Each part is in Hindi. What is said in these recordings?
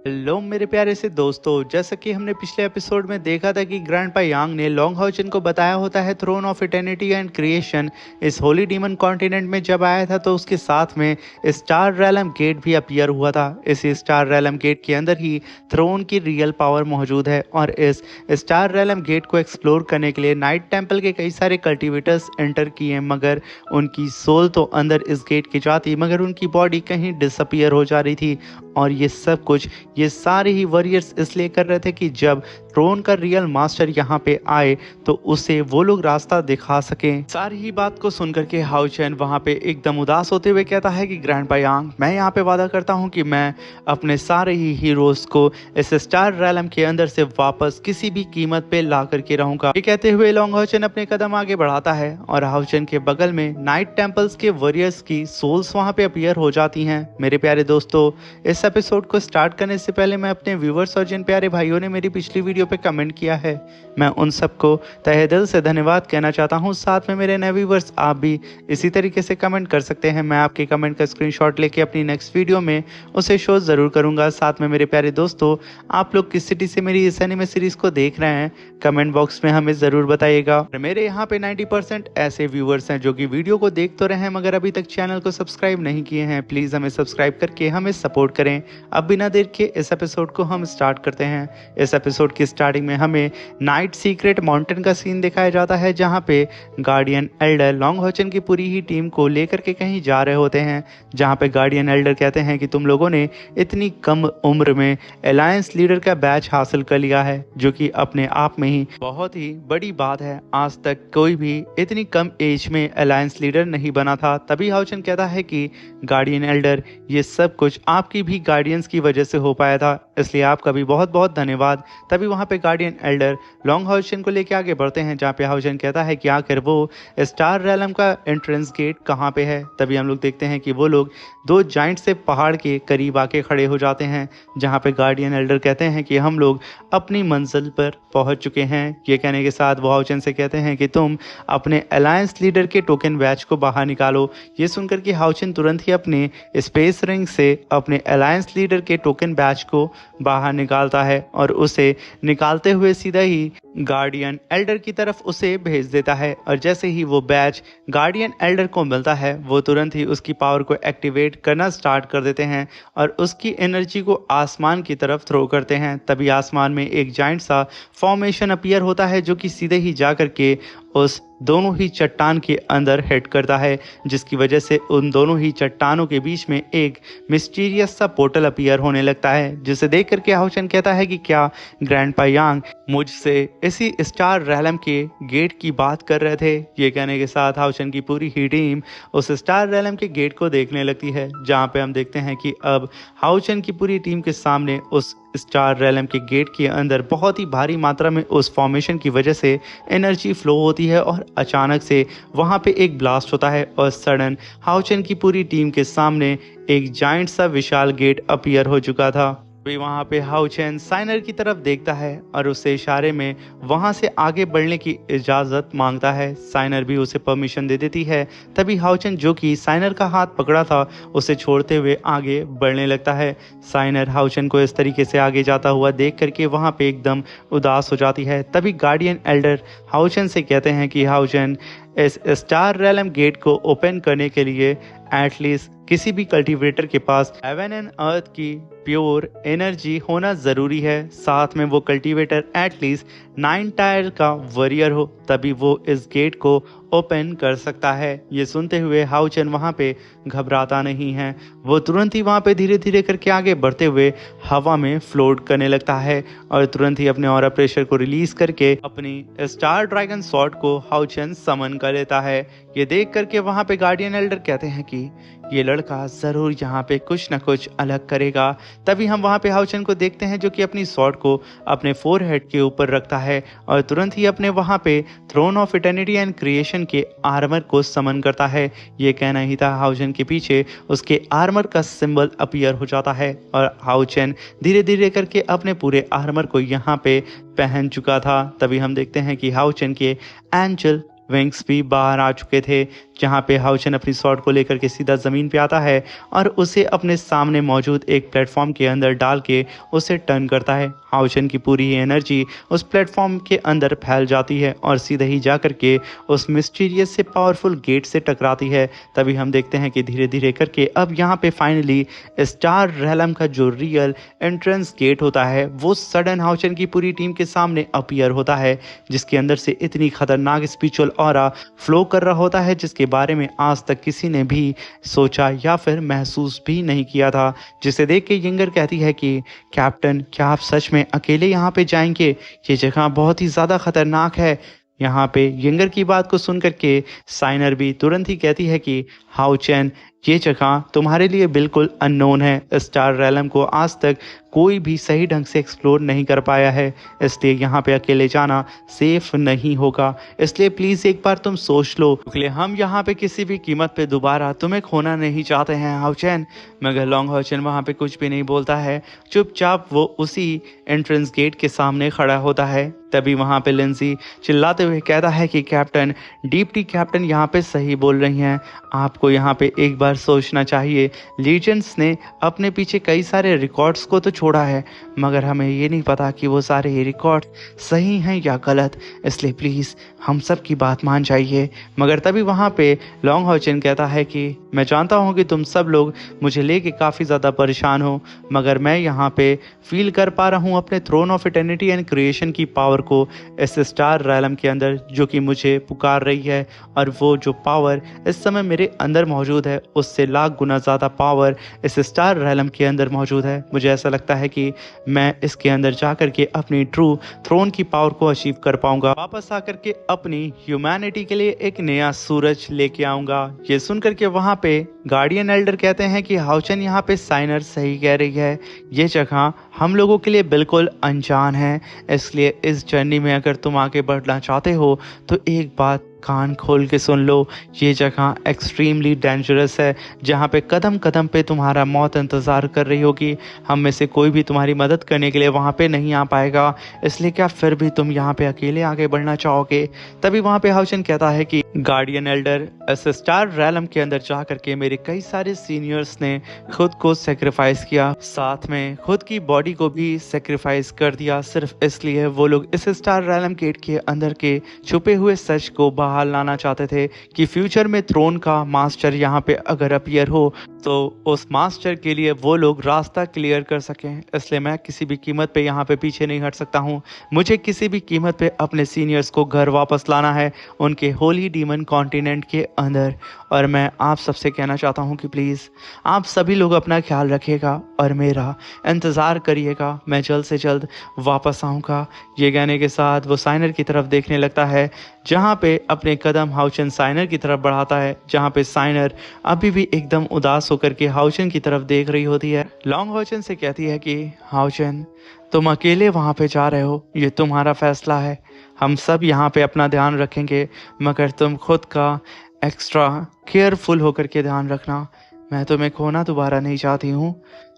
हेलो मेरे प्यारे से दोस्तों, जैसा कि हमने पिछले एपिसोड में देखा था कि ग्रैंडपा यांग ने लॉन्ग हाउचन को बताया होता है throne of eternity and creation इस होली डीमन कॉन्टिनेंट में जब आया था तो उसके साथ में स्टार रैलम गेट भी अपीयर हुआ था। इस स्टार रैलम गेट के अंदर ही थ्रोन की रियल पावर मौजूद है और इस स्टार रैलम गेट को एक्सप्लोर करने के लिए नाइट टेम्पल के कई सारे कल्टिवेटर्स एंटर किए, मगर उनकी सोल तो अंदर इस गेट की जाती मगर उनकी बॉडी कहीं डिसअपियर हो जा रही थी। और ये सब कुछ ये सारे ही वॉरियर्स इसलिए कर रहे थे कि जब थ्रोन का रियल मास्टर यहाँ पे आए तो उसे वो लोग रास्ता दिखा सकें। सारी ही बात को सुनकर के हाउ चैन वहाँ पे एकदम उदास होते हुए कहता है कि ग्रैंडपा यांग, मैं यहाँ पे वादा करता हूँ कि मैं अपने सारे ही हीरोज को इस स्टार रैलम के अंदर से वापस किसी भी कीमत पे ला करके रहूंगा। ये कहते हुए लॉन्ग हाउचन अपने कदम आगे बढ़ाता है और हाउचन के बगल में नाइट टेम्पल्स के वॉरियर्स की सोल्स वहाँ पे अपीयर हो जाती हैं। मेरे प्यारे दोस्तों, इस एपिसोड को स्टार्ट करने से पहले मैं अपने व्यूवर्स और जिन प्यारे भाइयों ने मेरी पिछली वीडियो पे कमेंट किया है, मैं उन सबको तहे दिल से धन्यवाद कहना चाहता हूं। साथ में मेरे नए व्यूवर्स, आप भी इसी तरीके से कमेंट कर सकते हैं। मैं आपके कमेंट का स्क्रीनशॉट लेके अपनी नेक्स्ट वीडियो में उसे शो जरूर करूंगा। साथ में मेरे प्यारे दोस्तों, आप लोग किस सिटी से मेरी इस एनिमे सीरीज को देख रहे हैं कमेंट बॉक्स में हमें जरूर बताइएगा। मेरे यहाँ पे 90% ऐसे व्यूवर्स हैं जो कि वीडियो को देख तो रहे हैं मगर अभी तक चैनल को सब्सक्राइब नहीं किए हैं। प्लीज हमें सब्सक्राइब करके हमें सपोर्ट करें। अब बिना देर के इस एपिसोड को हम स्टार्ट करते हैं। इस एपिसोड की स्टार्टिंग में हमें नाइट सीक्रेट माउंटेन का सीन दिखाया जाता है जहां पे गार्डियन एल्डर लॉन्ग हाउचन की पूरी ही टीम को लेकर के कहीं जा रहे होते हैं, जहां पे गार्डियन एल्डर कहते हैं कि तुम लोगों ने इतनी कम उम्र में अलायंस लीडर का बैच हासिल कर लिया है, जो कि अपने आप में ही बहुत ही बड़ी बात है। आज तक कोई भी इतनी कम एज में अलायंस लीडर नहीं बना था। तभी हाउचन कहता है कि गार्डियन एल्डर, ये सब कुछ आपकी भी गार्डियंस की वजह से हो पाया था, इसलिए आपका भी बहुत बहुत धन्यवाद। तभी वहां पे गार्डियन एल्डर लॉन्ग हाउचन को लेके आगे बढ़ते हैं, जहाँ पे हाउचन कहता है कि आखिर वो स्टार रैलम का एंट्रेंस गेट कहाँ पे है। तभी हम लोग देखते हैं कि वो लोग दो जाइंट से पहाड़ के करीब आके खड़े हो जाते हैं, जहाँ पे गार्डियन एल्डर कहते हैं कि हम लोग अपनी मंजिल पर पहुंच चुके हैं। ये कहने के साथ वो हाउचन से कहते हैं कि तुम अपने अलायंस लीडर के टोकन बैच को बाहर निकालो। ये सुनकर कि हाउचन तुरंत ही अपने स्पेस रिंग से अपने अलायंस लीडर के टोकन बैच को बाहर निकालता है और उसे निकालते हुए सीधा ही गार्डियन एल्डर की तरफ उसे भेज देता है। और जैसे ही वो बैच गार्डियन एल्डर को मिलता है, वो तुरंत ही उसकी पावर को एक्टिवेट करना स्टार्ट कर देते हैं और उसकी एनर्जी को आसमान की तरफ थ्रो करते हैं। तभी आसमान में एक जाइंट सा फॉर्मेशन अपीयर होता है जो कि सीधे ही जा करके उस दोनों ही चट्टान के अंदर हिट करता है, जिसकी वजह से उन दोनों ही चट्टानों के बीच में एक मिस्टीरियस सा पोर्टल अपीयर होने लगता है, जिसे देख करके हाउचन कहता है कि क्या ग्रैंडपा यांग मुझसे इसी स्टार रैलम के गेट की बात कर रहे थे। ये कहने के साथ हाउचन की पूरी ही टीम उस स्टार रैलम के गेट को देखने लगती है, जहाँ पे हम देखते हैं कि अब हाउचन की पूरी टीम के सामने उस स्टार रैलम के गेट के अंदर बहुत ही भारी मात्रा में उस फॉर्मेशन की वजह से एनर्जी फ्लो होती है और अचानक से वहां पे एक ब्लास्ट होता है और सडन हाउचन की पूरी टीम के सामने एक जाइंट सा विशाल गेट अपीयर हो चुका था। भी वहां पे हाउचन साइनर की तरफ देखता है और उससे इशारे में वहां से आगे बढ़ने की इजाजत मांगता है। साइनर भी उसे परमिशन दे देती है। तभी हाउचन, जो कि साइनर का हाथ पकड़ा था, उसे छोड़ते हुए आगे बढ़ने लगता है। साइनर हाउचन को इस तरीके से आगे जाता हुआ देख करके वहां पे एकदम उदास हो जाती है। तभी गार्डियन एल्डर हाउचन से कहते हैं कि हाउचन, इस स्टार रैलम गेट को ओपन करने के लिए एटलीस्ट किसी भी कल्टीवेटर के पास हेवन एंड अर्थ की प्योर एनर्जी होना ज़रूरी है। साथ में वो कल्टीवेटर एटलीस्ट 9 टायर का वॉरियर हो, तभी वो इस गेट को ओपन कर सकता है। ये सुनते हुए हाउचन वहाँ पे घबराता नहीं है। वो तुरंत ही वहाँ पे धीरे धीरे करके आगे बढ़ते हुए हवा में फ्लोट करने लगता है और तुरंत ही अपने ऑरा प्रेशर को रिलीज करके अपनी स्टार ड्रैगन स्वॉर्ड को हाउचन समन कर लेता है। ये देख करके वहाँ पे गार्डियन एल्डर कहते हैं कि ये लड़का जरूर यहाँ पे कुछ न कुछ अलग करेगा। तभी हम वहाँ पे हाउचन को देखते हैं, जो कि अपनी स्वॉर्ड को अपने फोरहेड के ऊपर रखता है और तुरंत ही अपने वहाँ पे throne of eternity and creation के आर्मर को समन करता है। ये कहना ही था हाउचन के पीछे उसके आर्मर का सिंबल अपीयर हो जाता है और हाउचन धीरे धीरे करके अपने पूरे आर्मर को यहाँ पे पहन चुका था। तभी हम देखते हैं कि हाउचन के एंजल विंग्स भी बाहर आ चुके थे, जहाँ पे हाउचन अपनी स्वॉर्ड को लेकर के सीधा ज़मीन पे आता है और उसे अपने सामने मौजूद एक प्लेटफॉर्म के अंदर डाल के उसे टर्न करता है। हाउचन की पूरी एनर्जी उस प्लेटफॉर्म के अंदर फैल जाती है और सीधे ही जा करके उस मिस्टीरियस से पावरफुल गेट से टकराती है। तभी हम देखते हैं कि धीरे धीरे करके अब यहाँ पे फाइनली स्टार रेलम का जो रियल एंट्रेंस गेट होता है वो सडन हाउचन की पूरी टीम के सामने अपीयर होता है, जिसके अंदर से इतनी खतरनाक स्पिरिचुअल ऑरा फ्लो कर रहा होता है जिसके बारे में आज तक किसी ने भी सोचा या फिर महसूस भी नहीं किया था। जिसे देख के यिंगर कहती है कि कैप्टन, क्या आप सच में अकेले यहाँ पे जाएंगे? ये जगह बहुत ही ज़्यादा खतरनाक है। यहाँ पे यिंगर की बात को सुन करके साइनर भी तुरंत ही कहती है कि हाउचन, ये जगह तुम्हारे लिए बिल्कुल अननोन है। स्टार रेलम को आज तक कोई भी सही ढंग से एक्सप्लोर नहीं कर पाया है, इसलिए यहाँ पे अकेले जाना सेफ नहीं होगा। इसलिए प्लीज़ एक बार तुम सोच लो, इसलिए हम यहाँ पे किसी भी कीमत पे दोबारा तुम्हें खोना नहीं चाहते हैं हाउचन। मगर लॉन्ग हाउचन वहाँ पे कुछ भी नहीं बोलता है, चुपचाप वो उसी एंट्रेंस गेट के सामने खड़ा होता है। तभी वहाँ पे लिंजी चिल्लाते हुए कहता है कि कैप्टन, डिप्टी कैप्टन यहाँ पे सही बोल रही हैं, आपको यहाँ पे एक बार सोचना चाहिए। लीजेंड्स ने अपने पीछे कई सारे रिकॉर्ड्स को तो छोड़ा है, मगर हमें ये नहीं पता कि वो सारे रिकॉर्ड सही हैं या गलत, इसलिए प्लीज़ हम सब की बात मान जाइए। मगर तभी वहाँ पे लॉन्ग हाउचन कहता है कि मैं जानता हूँ कि तुम सब लोग मुझे लेके काफ़ी ज़्यादा परेशान हो, मगर मैं यहाँ पे फील कर पा रहा हूँ अपने throne of eternity and creation की पावर को इस स्टार रेलम के अंदर, जो कि मुझे पुकार रही है। और वो जो पावर इस समय मेरे अंदर मौजूद है उससे लाख गुना ज़्यादा पावर इस स्टार रेलम के अंदर मौजूद है। मुझे ऐसा लगता है कि मैं इसके अंदर जा कर के अपनी ट्रू थ्रोन की पावर को अचीव कर पाऊंगा, वापस आकर के अपनी ह्यूमैनिटी के लिए एक नया सूरज लेके आऊंगा। ये सुन करके वहाँ पे गार्डियन एल्डर कहते हैं कि हाउचन, यहाँ पे साइनर सही कह रही है, ये जगह हम लोगों के लिए बिल्कुल अनजान है, इसलिए इस जर्नी में अगर तुम आगे बढ़ना चाहते हो तो एक बात कान खोल के सुन लो, ये जगह एक्सट्रीमली डेंजरस है, जहाँ पे कदम कदम पे तुम्हारा मौत इंतज़ार कर रही होगी। हम में से कोई भी तुम्हारी मदद करने के लिए वहाँ पे नहीं आ पाएगा, इसलिए क्या फिर भी तुम यहाँ पे अकेले आगे बढ़ना चाहोगे? तभी वहाँ पे हाउचन कहता है कि गार्डियन एल्डर, इस स्टार रेलम के अंदर जा करके मेरे कई सारे सीनियर्स ने खुद को सेक्रीफाइस किया, साथ में खुद की बॉडी को भी सेक्रीफाइस कर दिया, सिर्फ इसलिए वो लोग इस स्टार रेलम गेट के अंदर के छुपे हुए सच को बाहर लाना चाहते थे कि फ्यूचर में थ्रोन का मास्टर यहाँ पे अगर अपीयर हो तो उस मास्टर के लिए वो लोग रास्ता क्लियर कर सकें। इसलिए मैं किसी भी कीमत पे यहाँ पे पीछे नहीं हट सकता हूँ। मुझे किसी भी कीमत पे अपने सीनियर्स को घर वापस लाना है उनके होली डीमन कॉन्टिनेंट के अंदर। और मैं आप सबसे कहना चाहता हूँ कि प्लीज़ आप सभी लोग अपना ख्याल रखिएगा और मेरा इंतज़ार करिएगा, मैं जल्द से जल्द वापस आऊँगा। ये कहने के साथ वो साइनर की तरफ देखने लगता है, जहाँ पे अपने कदम हाउचन साइनर की तरफ बढ़ाता है, जहाँ पे साइनर अभी भी एकदम उदास होकर के हाउचन की तरफ देख रही होती है। लॉन्ग हाउचन से कहती है कि हाउचन, तुम अकेले वहाँ पे जा रहे हो, ये तुम्हारा फैसला है, हम सब यहाँ पे अपना ध्यान रखेंगे, मगर तुम खुद का एक्स्ट्रा केयरफुल होकर के ध्यान रखना। मैं तुम्हें खोना दोबारा नहीं चाहती हूँ।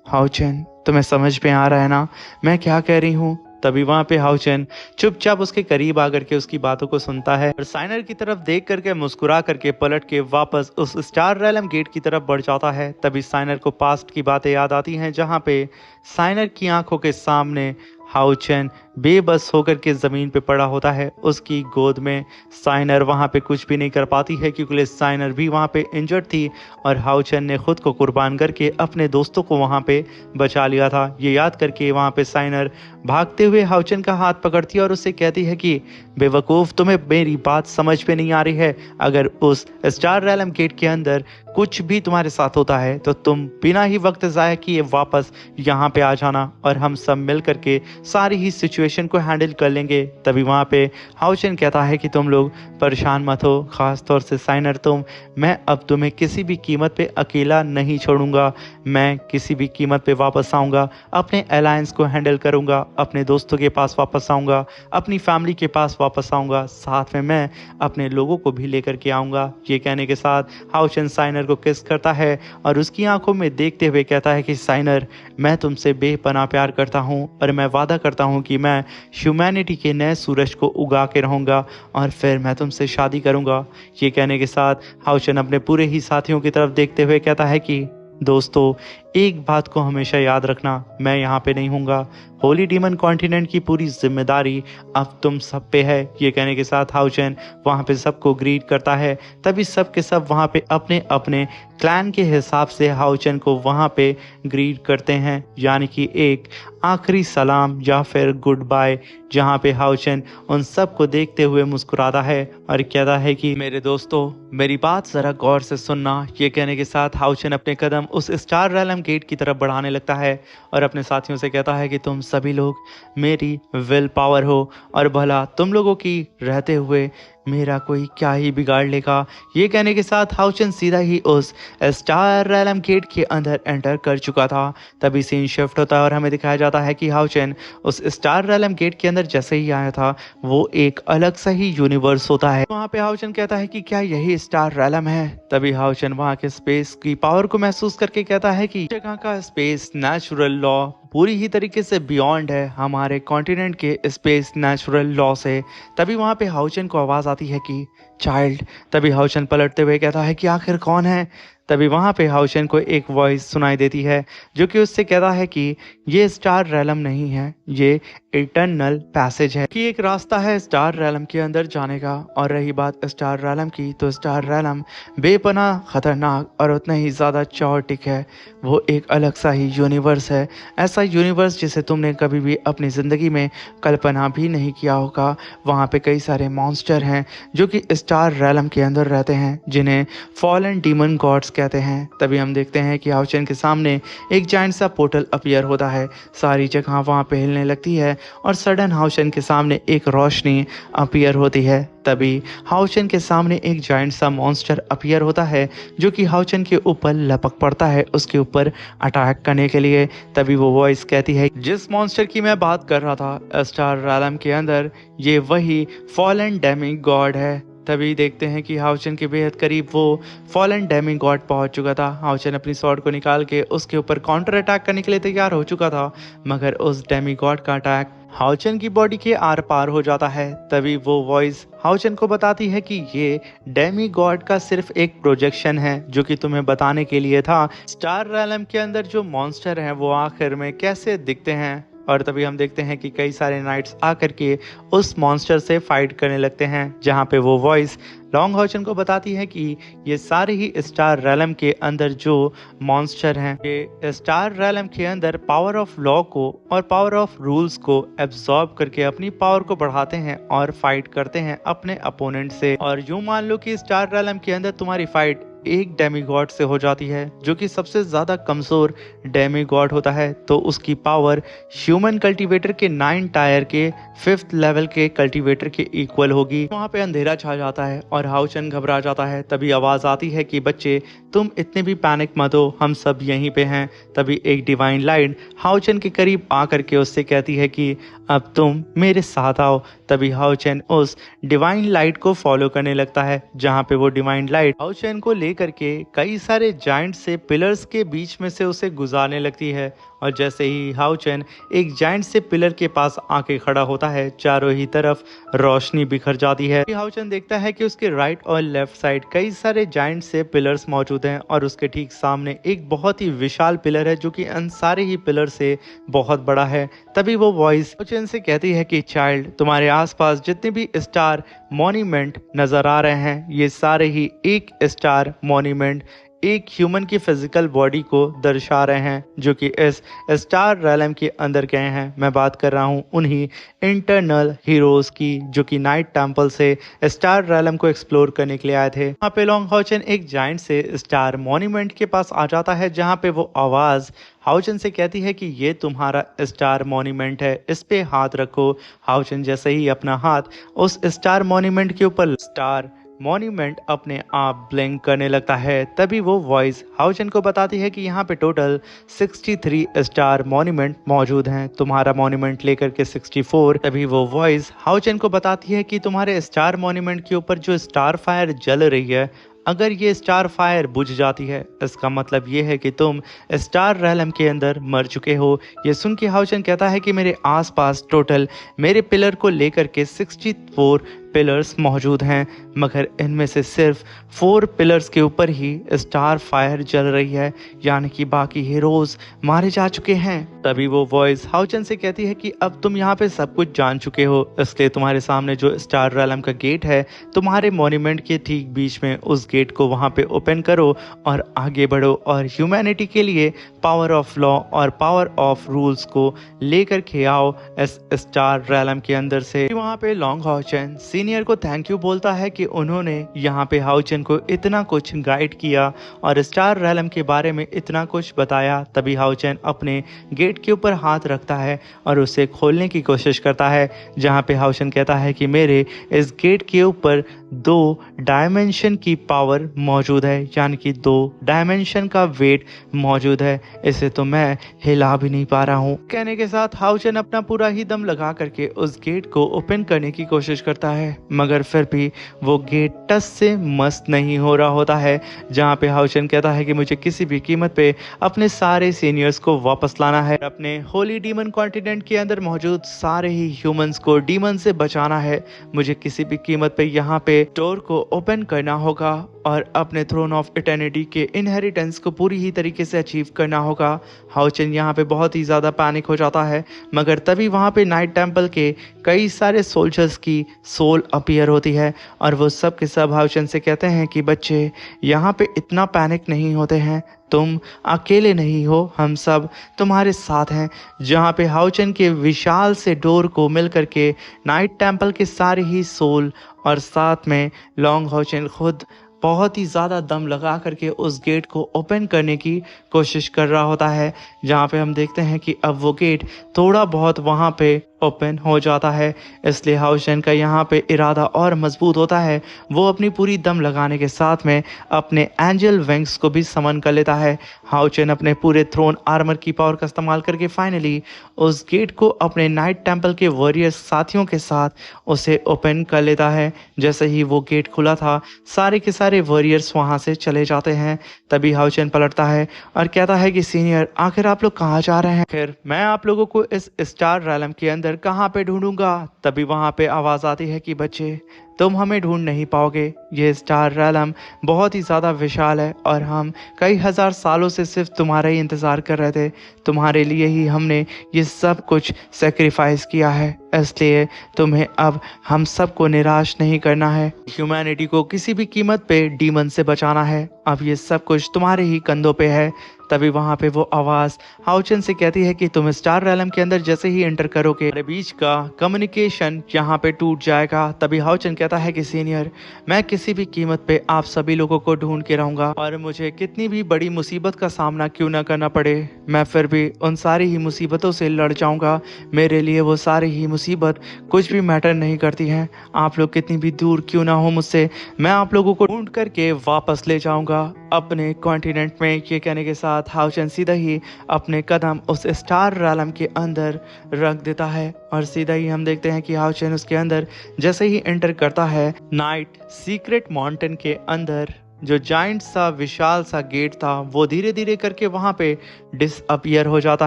हाउचन, तुम्हें समझ में आ रहा है ना मैं क्या कह रही हूँ? तभी वहाँ पे हाउचन चुपचाप उसके करीब आकर के उसकी बातों को सुनता है और साइनर की तरफ देख करके मुस्कुरा करके पलट के वापस उस स्टार रेलम गेट की तरफ बढ़ जाता है। तभी साइनर को पास्ट की बातें याद आती हैं, जहाँ पे साइनर की आंखों के सामने हाउचन बेबस होकर के ज़मीन पे पड़ा होता है, उसकी गोद में। साइनर वहाँ पे कुछ भी नहीं कर पाती है क्योंकि साइनर भी वहाँ पे इंजर्ड थी और हाउचन ने खुद को कुर्बान करके अपने दोस्तों को वहाँ पे बचा लिया था। ये याद करके वहाँ पे साइनर भागते हुए हाउचन का हाथ पकड़ती है और उससे कहती है कि बेवकूफ़, तुम्हें मेरी बात समझ में नहीं आ रही है। अगर उस स्टार रेलम गेट के अंदर कुछ भी तुम्हारे साथ होता है तो तुम बिना ही वक्त ज़ाया किए वापस यहाँ पे आ जाना और हम सब मिल करके सारी ही सिचुएशन को हैंडल कर लेंगे। तभी वहाँ पे हाउचन कहता है कि तुम लोग परेशान मत हो, ख़ास तौर से साइनर तुम, मैं अब तुम्हें किसी भी कीमत पे अकेला नहीं छोड़ूंगा। मैं किसी भी कीमत पे वापस आऊँगा, अपने अलायंस को हैंडल करूँगा, अपने दोस्तों के पास वापस आऊँगा, अपनी फैमिली के पास वापस आऊँगा, साथ में मैं अपने लोगों को भी लेकर के आऊँगा। ये कहने के साथ हाउचन साइनर को किस करता है और उसकी आंखों में देखते हुए कहता है कि साइनर, मैं तुमसे बेपनाह प्यार करता हूँ और मैं वादा करता हूँ कि मैं मैं ह्यूमैनिटी के नए सूरज को उगा के रहूँगा और फिर मैं तुमसे शादी करूँगा। ये कहने के साथ हाउचन अपने पूरे ही साथियों की तरफ देखते हुए कहता है कि दोस्तों, एक बात को हमेशा याद रखना, मैं यहाँ पे नहीं हूँगा। होली डीमन कॉन्टिनेंट की पूरी जिम्मेदारी अब तुम सब पे है। ये कहने के साथ हाउचन वहाँ पे सबको ग्रीट करता है। तभी सब के सब वहाँ पे अपने अपने क्लैन के हिसाब से हाउचन को वहाँ पे ग्रीट करते हैं, यानी कि एक आखिरी सलाम या फिर गुड बाय, जहाँ पे हाउचन उन सब को देखते हुए मुस्कुराता है और कहता है कि मेरे दोस्तों, मेरी बात जरा गौर से सुनना। ये कहने के साथ हाउचन अपने कदम उस स्टार रैलम गेट की तरफ बढ़ाने लगता है और अपने साथियों से कहता है कि तुम सभी लोग मेरी विल पावर हो और भला तुम लोगों की रहते हुए मेरा कोई क्या ही बिगाड़ लेगा। ये कहने के साथ हाउचन सीधा ही उस स्टार रैलम गेट के अंदर एंटर कर चुका था। तभी सीन शिफ्ट होता है और हमें दिखाया जाता है कि हाउचन उस स्टार रैलम गेट के अंदर जैसे ही आया था वो एक अलग सा ही यूनिवर्स होता है। वहाँ पे हाउचन कहता है कि क्या यही स्टार रैलम है। तभी हाउचन वहाँ के स्पेस की पावर को महसूस करके कहता है कि जगह का स्पेस नेचुरल लॉ पूरी ही तरीके से बियॉन्ड है हमारे कॉन्टिनेंट के स्पेस नेचुरल लॉ से। तभी वहाँ पे हाउचन को आवाज़ आती है कि चाइल्ड। तभी हाउचन पलटते हुए कहता है कि आखिर कौन है। तभी वहाँ पे हाउचन को एक वॉइस सुनाई देती है जो कि उससे कहता है कि ये स्टार रैलम नहीं है, ये इटर्नल पैसेज है, कि एक रास्ता है स्टार रैलम के अंदर जाने का। और रही बात स्टार रैलम की, तो स्टार रैलम बेपनाह खतरनाक और उतना ही ज़्यादा चौटिक है। वो एक अलग सा ही यूनिवर्स है, ऐसा यूनिवर्स जिसे तुमने कभी भी अपनी ज़िंदगी में कल्पना भी नहीं किया होगा। वहाँ पे कई सारे मॉन्स्टर हैं जो कि स्टार रैलम के अंदर रहते हैं, जिन्हें फॉलन डीमन गॉड्स कहते हैं। तभी हम देखते हैं कि हाउचन के सामने एक जाइंट सा पोर्टल अपीयर होता है। सारी जगह वहाँ पे हिलने लगती है और सडन हाउचन के सामने एक रोशनी अपीयर होती है। तभी हाउचन के सामने एक जाइंट सा मॉन्स्टर अपीयर होता है जो कि हाउचन के ऊपर लपक पड़ता है उसके ऊपर अटैक करने के लिए। तभी वो वॉइस कहती है, जिस मॉन्स्टर की मैं बात कर रहा था स्टार रैलम के अंदर, ये वही फॉलन डेमी गॉड है। तभी देखते हैं कि हाउचन के बेहद करीब वो फॉलन डेमी गॉड पहुंच चुका था। हाउचन अपनी स्वॉर्ड को निकाल के उसके ऊपर काउंटर अटैक करने के लिए तैयार हो चुका था, मगर उस डेमी गॉड का अटैक हाउचन की बॉडी के आर पार हो जाता है। तभी वो वॉइस हाउचन को बताती है कि ये डेमी गॉड का सिर्फ एक प्रोजेक्शन है जो कि तुम्हें बताने के लिए था स्टार रैलम के अंदर जो मॉन्स्टर हैं वो आखिर में कैसे दिखते हैं। और तभी हम देखते हैं कि कई सारे नाइट्स आकर के उस मॉन्स्टर से फाइट करने लगते हैं, जहाँ पे वो वॉइस लॉन्ग हाउचन को बताती है कि ये सारे ही स्टार रैलम के अंदर जो मॉन्स्टर हैं, ये स्टार रैलम के अंदर पावर ऑफ लॉ को और पावर ऑफ रूल्स को एब्जॉर्ब करके अपनी पावर को बढ़ाते हैं और फाइट करते हैं अपने अपोनेंट से। और यूं मान लो कि स्टार रैलम के अंदर तुम्हारी फाइट एक डेमी गॉड से हो जाती है जो कि सबसे ज़्यादा कमज़ोर डेमी गॉड होता है, तो उसकी पावर ह्यूमन कल्टीवेटर के 9 टायर के 5th लेवल के कल्टीवेटर के इक्वल होगी। वहाँ पे अंधेरा छा जाता है और हाउचन घबरा जाता है। तभी आवाज़ आती है कि बच्चे, तुम इतने भी पैनिक मत हो, हम सब यहीं पे हैं। तभी एक डिवाइन लाइट हाउचन के करीब आकर के उससे कहती है कि अब तुम मेरे साथ आओ। तभी हाउचन उस डिवाइन लाइट को फॉलो करने लगता है, जहाँ पे वो डिवाइन लाइट हाउचन को लेकर के कई सारे जाइंट से पिलर्स के बीच में से उसे गुजारने लगती है। और जैसे ही हाउचन एक जाइंट से पिलर के पास आके खड़ा होता है, चारों ही तरफ रोशनी बिखर जाती है। हाउचन देखता है कि उसके राइट और लेफ्ट साइड कई सारे जाइंट से पिलर्स मौजूद हैं और उसके ठीक सामने एक बहुत ही विशाल पिलर है जो कि उन सारे ही पिलर से बहुत बड़ा है। तभी वो वॉइस हाउचन से कहती है कि चाइल्ड, तुम्हारे आसपास जितने भी स्टार मॉन्यूमेंट नजर आ रहे हैं, ये सारे ही एक स्टार मॉन्यूमेंट एक ह्यूमन की फिजिकल बॉडी को दर्शा रहे हैं जो कि इस स्टार रैलम के अंदर गए हैं। मैं बात कर रहा हूँ उन्हीं इंटरनल हीरोज की जो कि नाइट टेम्पल से स्टार रैलम को एक्सप्लोर करने के लिए आए थे। वहाँ पे लॉन्ग हाउचन एक जाइंट से स्टार मॉन्यूमेंट के पास आ जाता है, जहाँ पे वो आवाज़ हाउचन से कहती है कि ये तुम्हारा स्टार मॉन्यूमेंट है, इस पे हाथ रखो। हाउचन जैसे ही अपना हाथ उस स्टार मॉन्यूमेंट के ऊपर, स्टार मॉन्यूमेंट अपने आप ब्लिंक करने लगता है। तभी वो वॉइस हाउचन को बताती है कि यहाँ पे टोटल 63 स्टार मॉन्यूमेंट मौजूद हैं, तुम्हारा मॉन्यूमेंट लेकर के 64। तभी वो वॉइस हाउचन को बताती है कि तुम्हारे स्टार मॉन्यूमेंट के ऊपर जो स्टार फायर जल रही है, अगर ये स्टार फायर बुझ जाती है इसका मतलब ये है कि तुम स्टार रैलम के अंदर मर चुके हो। ये सुन के हाउचन कहता है कि मेरे आसपास टोटल मेरे पिलर को लेकर के 64 पिलर्स मौजूद हैं, मगर इनमें से सिर्फ 4 पिलर्स के ऊपर ही स्टार फायर जल रही है, यानी कि बाकी हीरोज मारे जा चुके हैं। तभी वो वॉइस हाउचन से कहती है कि अब तुम यहाँ पे सब कुछ जान चुके हो, इसलिए तुम्हारे सामने जो स्टार रैलम का गेट है तुम्हारे मॉन्यूमेंट के ठीक बीच में, उस गेट को वहाँ पे ओपन करो और आगे बढ़ो और ह्यूमैनिटी के लिए पावर ऑफ लॉ और पावर ऑफ रूल्स को लेकर के आओ इस स्टार रैलम के अंदर से। वहाँ पे लॉन्ग हाउचन सीनियर को थैंक यू बोलता है कि उन्होंने यहाँ पे हाउचन को इतना कुछ गाइड किया और स्टार रैलम के बारे में इतना कुछ बताया। तभी हाउचन अपने गेट के ऊपर हाथ रखता है और उसे खोलने की कोशिश करता है, जहाँ पे हाउचन कहता है कि मेरे इस गेट के ऊपर 2 डायमेंशन की पावर मौजूद है, यानी कि 2 डायमेंशन का वेट मौजूद है, इसे तो मैं हिला भी नहीं पा रहा हूँ। कहने के साथ हाउचन अपना पूरा ही दम लगा करके उस गेट को ओपन करने की कोशिश करता है, मगर फिर भी वो गेट टस से मस्त नहीं हो रहा होता है। जहाँ पे हाउचन कहता है कि मुझे किसी भी कीमत पे अपने सारे सीनियर्स को वापस लाना है, अपने होली डीमन कॉन्टिनेंट के अंदर मौजूद सारे ही ह्यूमंस को डीमन से बचाना है, मुझे किसी भी कीमत पे यहाँ पे डोर को ओपन करना होगा और अपने थ्रोन ऑफ इटर्निटी के इनहेरिटेंस को पूरी ही तरीके से अचीव करना होगा। हाउचन यहाँ पे बहुत ही ज़्यादा पैनिक हो जाता है, मगर तभी वहाँ पे नाइट टेम्पल के कई सारे सोल्जर्स की सोल अपीयर होती है और वो सब के सब हाउचन से कहते हैं कि बच्चे यहाँ पे इतना पैनिक नहीं होते हैं, तुम अकेले नहीं हो, हम सब तुम्हारे साथ हैं। जहाँ पे हाउचन के विशाल से डोर को मिल करके नाइट टेम्पल के सारे ही सोल और साथ में लॉन्ग हाउचन खुद बहुत ही ज़्यादा दम लगा करके उस गेट को ओपन करने की कोशिश कर रहा होता है, जहाँ पे हम देखते हैं कि अब वो गेट थोड़ा बहुत वहाँ पे ओपन हो जाता है। इसलिए हाउचन का यहाँ पे इरादा और मजबूत होता है, वो अपनी पूरी दम लगाने के साथ में अपने एंजल विंग्स को भी समन कर लेता है। हाउचन अपने पूरे थ्रोन आर्मर की पावर का इस्तेमाल करके फाइनली उस गेट को अपने नाइट टेम्पल के वॉरियर्स साथियों के साथ उसे ओपन कर लेता है। जैसे ही वो गेट खुला था सारे के सारे वॉरियर्स वहाँ से चले जाते हैं। तभी हाउचन पलटता है और कहता है कि सीनियर आखिर आप लोग कहाँ जा रहे हैं? फिर मैं आप लोगों को इस स्टार रैलम के अंदर कहाँ पे ढूंढूंगा? तभी वहाँ पे आवाज़ आती है कि बच्चे तुम हमें ढूंढ नहीं पाओगे, ये स्टार रैलम बहुत ही ज़्यादा विशाल है और हम कई हज़ार सालों से सिर्फ तुम्हारा ही इंतज़ार कर रहे थे, तुम्हारे लिए ही हमने ये सब कुछ सेक्रीफाइस किया है, इसलिए तुम्हें अब हम सबको निराश नहीं करना है, ह्यूमैनिटी को किसी भी कीमत पे डीमन से बचाना है, अब ये सब कुछ तुम्हारे ही कंधों पे है। तभी वहाँ पे वो आवाज़ हाउचन से कहती है कि तुम स्टार रैलम के अंदर जैसे ही एंटर करोगे हमारे बीच का कम्युनिकेशन यहाँ पे टूट जाएगा। तभी हाउचन कहता है कि सीनियर मैं किसी भी कीमत पे आप सभी लोगों को ढूंढ के रहूँगा और मुझे कितनी भी बड़ी मुसीबत का सामना क्यों ना करना पड़े, मैं फिर भी उन सारी ही मुसीबतों से लड़ जाऊँगा। मेरे लिए वो सारी ही मुसीबत कुछ भी मैटर नहीं करती हैं, आप लोग कितनी भी दूर क्यों ना हो मुझसे, मैं आप लोगों को ढूंढ करके वापस ले जाऊँगा अपने कॉन्टिनेंट में। ये कहने के साथ हाउचन सीधा ही अपने कदम उस स्टार रैलम के अंदर रख देता है और सीधा ही हम देखते हैं कि हाउचन उसके अंदर जैसे ही एंटर करता है नाइट सीक्रेट माउंटेन के अंदर जो जाइंट सा विशाल सा गेट था वो धीरे धीरे करके वहाँ पे डिसअपियर हो जाता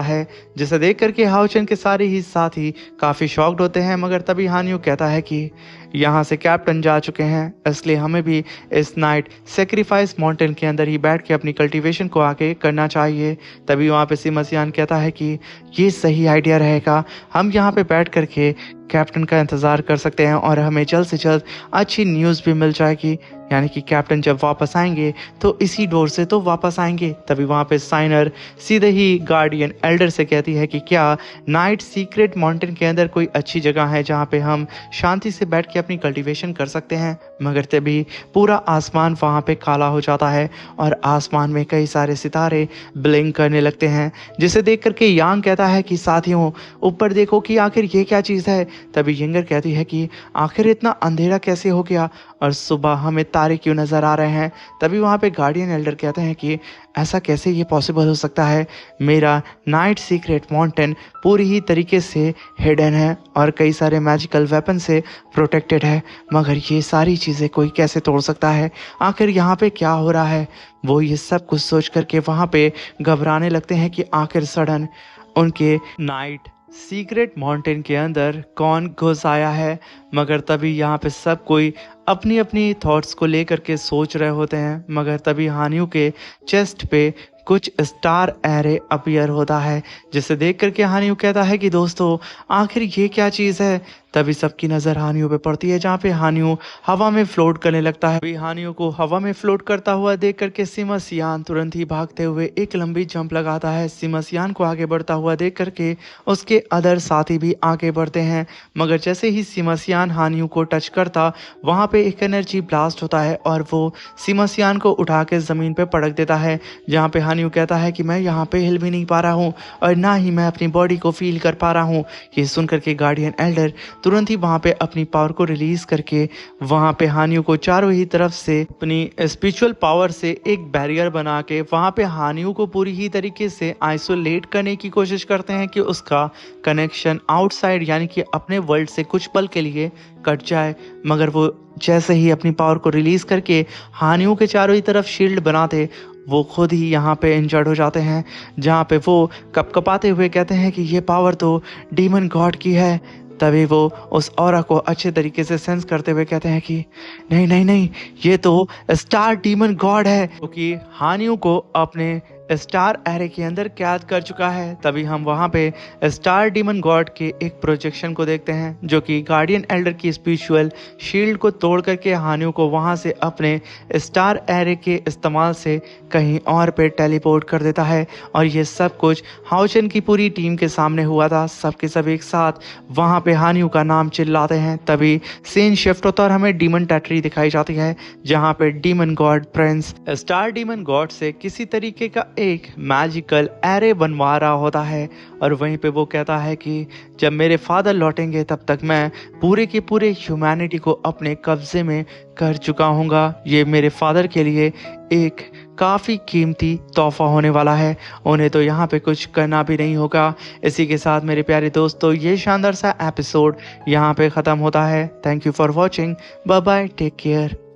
है, जिसे देख करके हाउचन के सारे ही साथी काफ़ी शॉक्ड होते हैं। मगर तभी हानियो कहता है कि यहाँ से कैप्टन जा चुके हैं, इसलिए हमें भी इस नाइट सेक्रीफाइस माउंटेन के अंदर ही बैठ के अपनी कल्टीवेशन को आगे करना चाहिए। तभी वहाँ पे सिमसियान कहता है कि ये सही आइडिया रहेगा, हम यहाँ पे बैठ करके कैप्टन का इंतज़ार कर सकते हैं और हमें जल्द से जल्द अच्छी न्यूज़ भी मिल जाएगी, यानी कि कैप्टन जब वापस आएंगे तो इसी डोर से तो वापस आएंगे। तभी वहाँ पे साइनर सीधे ही गार्डियन एल्डर से कहती है कि क्या नाइट सीक्रेट माउंटेन के अंदर कोई अच्छी जगह है जहाँ पे हम शांति से बैठ के अपनी कल्टीवेशन कर सकते हैं। मगर तभी पूरा आसमान वहाँ पे काला हो जाता है और आसमान में कई सारे सितारे ब्लिंक करने लगते हैं, जिसे देख करके यांग कहता है कि साथियों ऊपर देखो कि आखिर ये क्या चीज़ है। तभी यंगर कहती है कि आखिर इतना अंधेरा कैसे हो गया और सुबह हमें तारे क्यों नज़र आ रहे हैं। तभी वहाँ पे गार्डियन एल्डर कहते हैं कि ऐसा कैसे ये पॉसिबल हो सकता है, मेरा नाइट सीक्रेट माउंटेन पूरी ही तरीके से हिडन है और कई सारे मैजिकल वेपन से प्रोटेक्टेड है, मगर ये सारी चीज़ें कोई कैसे तोड़ सकता है, आखिर यहाँ पे क्या हो रहा है। वो ये सब कुछ सोच करके वहाँ पे घबराने लगते हैं कि आखिर सडन उनके नाइट सीक्रेट माउंटेन के अंदर कौन घुस आया है। मगर तभी यहाँ पे सब कोई अपनी अपनी थॉट्स को लेकर के सोच रहे होते हैं, मगर तभी हानियों के चेस्ट पे कुछ स्टार एरे अपीयर होता है, जिसे देख करके हानियों कहता है कि दोस्तों आखिर ये क्या चीज़ है। तभी सबकी नज़र हानियों पे पड़ती है, जहाँ पे हानियों हवा में फ्लोट करने लगता है। हानियों को हवा में फ्लोट करता हुआ देख करके सिमसियान तुरंत ही भागते हुए एक लंबी जंप लगाता है। सिमसियान को आगे बढ़ता हुआ देख करके उसके अदर साथी भी आगे बढ़ते हैं, मगर जैसे ही सिमसियान हानियों को टच करता वहाँ पे एक एनर्जी ब्लास्ट होता है और वो सिमसियान को उठा के ज़मीन पे पटक देता है। जहाँ पे हानियों कहता है कि मैं यहाँ पे हिल भी नहीं पा रहा हूँ और ना ही मैं अपनी बॉडी को फील कर पा रहा हूँ। ये सुन करके गार्डियन एल्डर तुरंत ही वहाँ पे अपनी पावर को रिलीज करके वहाँ पे हानियों को चारों ही तरफ से अपनी स्पिरिचुअल पावर से एक बैरियर बना के वहाँ पे हानियों को पूरी ही तरीके से आइसोलेट करने की कोशिश करते हैं कि उसका कनेक्शन आउटसाइड यानी कि अपने वर्ल्ड से कुछ पल के लिए कट जाए। मगर वो जैसे ही अपनी पावर को रिलीज करके हानियों के चारों ही तरफ शील्ड बनाते, वो खुद ही यहाँ पे इंजर्ड हो जाते हैं, जहाँ पे वो कपकपाते हुए कहते हैं कि ये पावर तो डीमन गॉड की है। तभी वो उस ऑरा को अच्छे तरीके से सेंस करते हुए कहते हैं कि नहीं नहीं नहीं, ये तो स्टार डीमन गॉड है, क्योंकि हानियों को अपने स्टार एरे के अंदर कैद कर चुका है। तभी हम वहाँ पे स्टार डीमन गॉड के एक प्रोजेक्शन को देखते हैं, जो कि गार्डियन एल्डर की स्पिरिचुअल शील्ड को तोड़ करके हानियों को वहाँ से अपने स्टार एरे के इस्तेमाल से कहीं और पे टेलीपोर्ट कर देता है। और ये सब कुछ हाउचन की पूरी टीम के सामने हुआ था। सबके सब एक साथ वहाँ पे हानियों का नाम चिल्लाते हैं। तभी सीन शिफ्ट होता और हमें डीमन टेरिटरी दिखाई जाती है, जहाँ पे demon God Prince star demon God से किसी तरीके का एक मैजिकल एरे बनवा रहा होता है। और वहीं पे वो कहता है कि जब मेरे फादर लौटेंगे तब तक मैं पूरे के पूरे ह्यूमैनिटी को अपने कब्जे में कर चुका हूँगा। ये मेरे फादर के लिए एक काफ़ी कीमती तोहफा होने वाला है, उन्हें तो यहाँ पे कुछ करना भी नहीं होगा। इसी के साथ मेरे प्यारे दोस्तों ये शानदार सा एपिसोड यहाँ पे ख़त्म होता है। Thank you for watching, bye bye, take care.